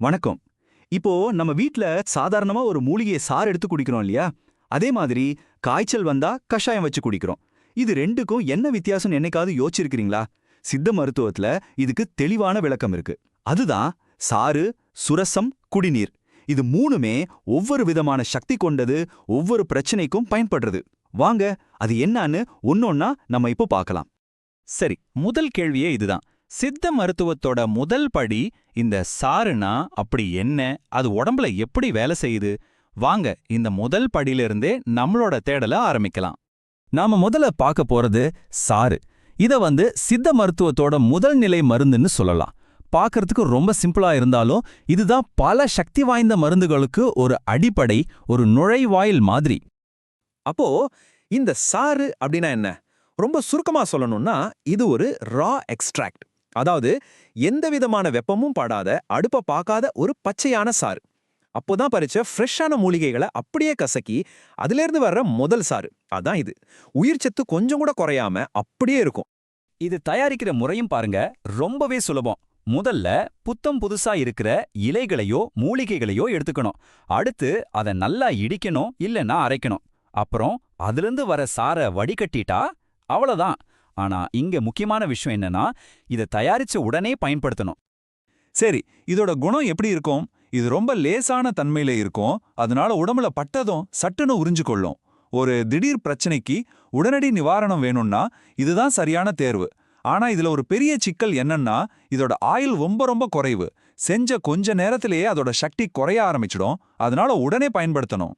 வணக்கம். இப்போ நம்ம வீட்ல சாதாரணமா ஒரு மூலிகையை சாறு எடுத்து குடிக்கிறோம் இல்லையா? அதே மாதிரி காய்ச்சல் வந்தா கஷாயம் வச்சு குடிக்கிறோம். இது ரெண்டுக்கும் என்ன வித்தியாசம்னு என்னைக்காவது யோசிச்சிருக்கிறீங்களா? சித்த மருத்துவத்துல இதுக்கு தெளிவான விளக்கம் இருக்கு. அதுதான் சாறு, சுரசம், குடிநீர். இது மூணுமே ஒவ்வொரு விதமான சக்தி கொண்டது, ஒவ்வொரு பிரச்சனைக்கும் பயன்படுறது. வாங்க அது என்னன்னு ஒன்னொன்னா நம்ம இப்போ பார்க்கலாம். சரி, முதல் கேள்வியே இதுதான். சித்த மருத்துவத்தோட முதல் படி இந்த சாறுனா அப்படி என்ன, அது உடம்புல எப்படி வேலை செய்யுது? வாங்க இந்த முதல் படியிலிருந்தே நம்மளோட தேடல ஆரம்பிக்கலாம். நாம முதல்ல பார்க்க போறது சாறு. இத சித்த மருத்துவத்தோட முதல் நிலை மருந்துன்னு சொல்லலாம். பார்க்கறதுக்கு ரொம்ப சிம்பிளா இருந்தாலும் இதுதான் பல சக்தி வாய்ந்த மருந்துகளுக்கு ஒரு அடிப்படை, ஒரு நுழைவாயில் மாதிரி. அப்போ இந்த சாறு அப்படின்னா என்ன? ரொம்ப சுருக்கமா சொல்லணும்னா இது ஒரு ரா எக்ஸ்ட்ராக்ட். அதாவது எந்த விதமான வெப்பமும் படாத, அடுப்ப பார்க்காத ஒரு பச்சையான சாறு. அப்போதான் பறிச்ச ஃப்ரெஷ்ஷான மூலிகைகளை அப்படியே கசக்கி அதிலிருந்து வர்ற முதல் சாறு. அதான் இது. உயிர் சத்து கொஞ்சம் கூட குறையாம அப்படியே இருக்கும். இது தயாரிக்கிற முறையும் பாருங்க, ரொம்பவே சுலபம். முதல்ல புத்தம் புதுசா இருக்கிற இலைகளையோ மூலிகைகளையோ எடுத்துக்கணும். அடுத்து அதை நல்லா இடிக்கணும், இல்லைன்னா அரைக்கணும். அப்புறம் அதிலிருந்து வர சாரை வடிகட்டிட்டா அவ்வளவுதான். ஆனா இங்க முக்கியமான விஷயம் என்னன்னா, இதை தயாரிச்ச உடனே பயன்படுத்தணும். சரி, இதோட குணம் எப்படி இருக்கும்? இது ரொம்ப லேசான தன்மையில இருக்கும். அதனால உடம்புல பட்டதும் சட்டுன்னு உறிஞ்சு கொள்ளும். ஒரு திடீர் பிரச்சனைக்கு உடனடி நிவாரணம் வேணும்னா இதுதான் சரியான தேர்வு. ஆனா இதுல ஒரு பெரிய சிக்கல் என்னன்னா, இதோட ஆயுள் ரொம்ப ரொம்ப குறைவு. செஞ்ச கொஞ்ச நேரத்திலேயே அதோட சக்தி குறைய ஆரம்பிச்சிடும். அதனால உடனே பயன்படுத்தணும்.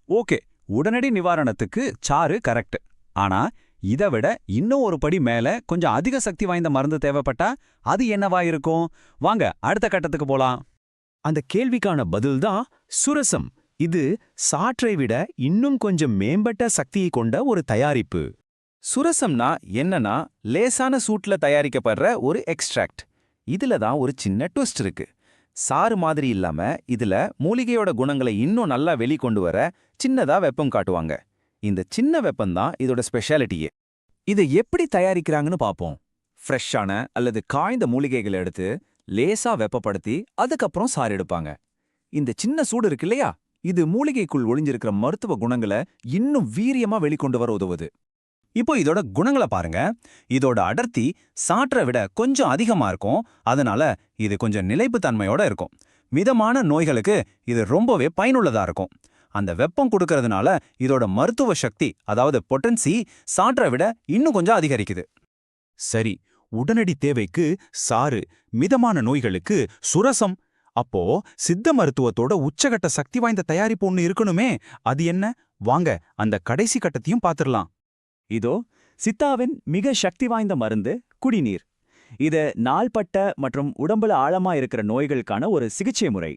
ஓகே, உடனடி நிவாரணத்துக்கு சாறு கரெக்ட். ஆனா இதை விட இன்னும் ஒரு படி மேல கொஞ்சம் அதிக சக்தி வாய்ந்த மருந்து தேவைப்பட்டா அது என்னவா இருக்கும்? வாங்க அடுத்த கட்டத்துக்கு போலாம். அந்த கேள்விக்கான பதில்தான் சுரசம். இது சாற்றை விட இன்னும் கொஞ்சம் மேம்பட்ட சக்தியை கொண்ட ஒரு தயாரிப்பு. சுரசம்னா என்னன்னா, லேசான சூட்ல தயாரிக்கப்படுற ஒரு எக்ஸ்ட்ராக்ட். இதுல தான் ஒரு சின்ன ட்விஸ்ட் இருக்கு. சாறு மாதிரி இல்லாம இதுல மூலிகையோட குணங்களை இன்னும் நல்லா வெளிக்கொண்டு வர சின்னதா வெப்பம் காட்டுவாங்க. இந்த சின்ன வெப்பம்தான் இதோட ஸ்பெஷாலிட்டியே. இதை எப்படி தயாரிக்கிறாங்கன்னு பார்ப்போம். ஃப்ரெஷ்ஷான அல்லது காய்ந்த மூலிகைகளை எடுத்து லேசா வெப்பப்படுத்தி அதுக்கப்புறம் சாறு எடுப்பாங்க. இந்த சின்ன சூடு இருக்கு இல்லையா, இது மூலிகைக்குள் ஒளிஞ்சிருக்கிற மருத்துவ குணங்களை இன்னும் வீரியமா வெளிக்கொண்டு வர உதவுது. இப்போ இதோட குணங்களை பாருங்க. இதோட அடர்த்தி சாற்றை விட கொஞ்சம் அதிகமா இருக்கும். அதனால இது கொஞ்சம் நிலைப்புத்தன்மையோட இருக்கும். மிதமான நோய்களுக்கு இது ரொம்பவே பயனுள்ளதா இருக்கும். அந்த வெப்பம் கொடுக்கறதுனால இதோட மருத்துவ சக்தி, அதாவது பொட்டன்சி, சாற்றை விட இன்னும் கொஞ்சம் அதிகரிக்குது. சரி, உடனடி தேவைக்கு சாறு, மிதமான நோய்களுக்கு சுரசம். அப்போ சித்த மருத்துவத்தோட உச்சகட்ட சக்தி வாய்ந்த தயாரிப்பு ஒண்ணு இருக்கணுமே, அது என்ன? வாங்க அந்த கடைசி கட்டத்தையும் பார்த்துடலாம். இதோ சித்தாவின் மிக சக்தி வாய்ந்த மருந்து குடிநீர். இது நாள்பட்ட மற்றும் உடம்புல ஆழமா இருக்கிற நோய்களுக்கான ஒரு சிகிச்சை முறை.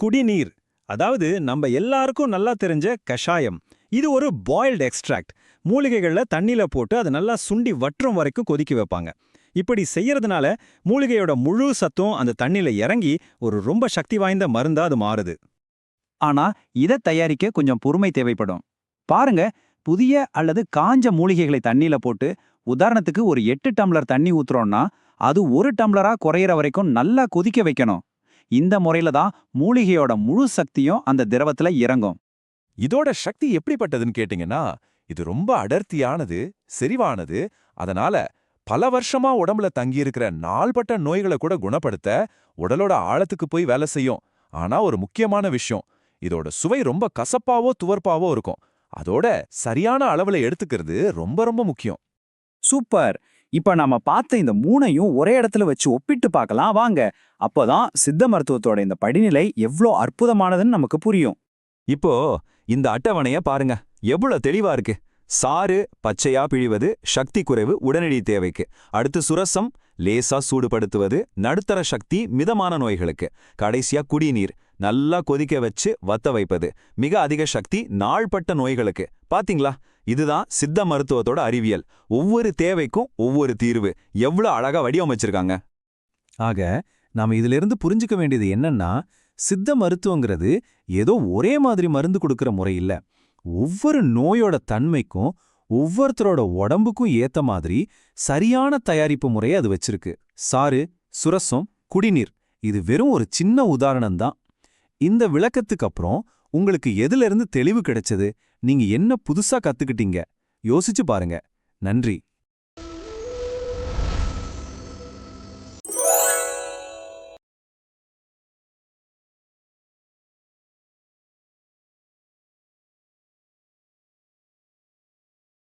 குடிநீர், அதாவது நம்ம எல்லாருக்கும் நல்லா தெரிஞ்ச கஷாயம். இது ஒரு பாயில்டு எக்ஸ்ட்ராக்ட். மூலிகைகள்ல தண்ணியில போட்டு அதை நல்லா சுண்டி வற்றும் வரைக்கும் கொதிக்க வைப்பாங்க. இப்படி செய்யறதுனால மூலிகையோட முழு சத்தும் அந்த தண்ணியில இறங்கி ஒரு ரொம்ப சக்தி வாய்ந்த மருந்தா அது மாறுது. ஆனா இதை தயாரிக்க கொஞ்சம் பொறுமை தேவைப்படும். பாருங்க, புதிய அல்லது காஞ்ச மூலிகைகளை தண்ணியில போட்டு உதாரணத்துக்கு ஒரு 8 டம்ளர் தண்ணி ஊத்துறோம்னா அது 1 டம்ளரா குறையிற வரைக்கும் நல்லா கொதிக்க வைக்கணும். இந்த முறையில தான் மூலிகையோட முழு சக்தியும் அந்த திரவத்துல இறங்கும். இதோட சக்தி எப்படிப்பட்டதுன்னு கேட்டீங்கன்னா, இது ரொம்ப அடர்த்தியானது, செறிவானது. அதனால பல வருஷமா உடம்புல தங்கியிருக்கிற நாள்பட்ட நோய்களை கூட குணப்படுத்த உடலோட ஆழத்துக்கு போய் வேலை செய்யும். ஆனா ஒரு முக்கியமான விஷயம், இதோட சுவை ரொம்ப கசப்பாவோ துவர்ப்பாவோ இருக்கும். அதோட சரியான அளவுல எடுத்துக்கிறது ரொம்ப ரொம்ப முக்கியம். சூப்பர். இப்ப நாம பார்த்த இந்த மூணையும் ஒரே இடத்துல வச்சு ஒப்பிட்டு பார்க்கலாம் வாங்க. அப்போதான் சித்த மருத்துவத்தோட இந்த படிநிலை எவ்வளோ அற்புதமானதுன்னு நமக்கு புரியும். இப்போ இந்த அட்டவணைய பாருங்க, எவ்வளவு தெளிவா இருக்கு. சாறு பச்சையா பிழிவது, சக்தி குறைவு உடனடி தேவைக்கு. அடுத்து சுரசம், லேசா சூடுபடுத்துவது, நடுத்தர சக்தி மிதமான நோய்களுக்கு. கடைசியா குடிநீர், நல்லா கொதிக்க வச்சு வத்த வைப்பது, மிக அதிக சக்தி நாள்பட்ட நோய்களுக்கு. பாத்தீங்களா, இதுதான் சித்த மருத்துவத்தோட அறிவியல். ஒவ்வொரு தேவைக்கும் ஒவ்வொரு தீர்வு. எவ்வளவு அழகா வடிவமைச்சிருக்காங்க. ஆக நாம இதிலிருந்து புரிஞ்சுக்க வேண்டியது என்னன்னா, சித்த மருத்துவங்கிறது ஏதோ ஒரே மாதிரி மருந்து கொடுக்கிற முறை இல்ல. ஒவ்வொரு நோயோட தன்மைக்கும் ஒவ்வொருத்தரோட உடம்புக்கும் ஏத்த மாதிரி சரியான தயாரிப்பு முறையை அது வச்சிருக்கு. சாறு, சுரசம், குடிநீர் இது வெறும் ஒரு சின்ன உதாரணம் தான். இந்த விளக்கத்துக்கு அப்புறம் உங்களுக்கு எதிலிருந்து தெளிவு கிடைச்சது, நீங்க என்ன புதுசா கத்துக்கிட்டீங்க யோசிச்சு பாருங்க. நன்றி.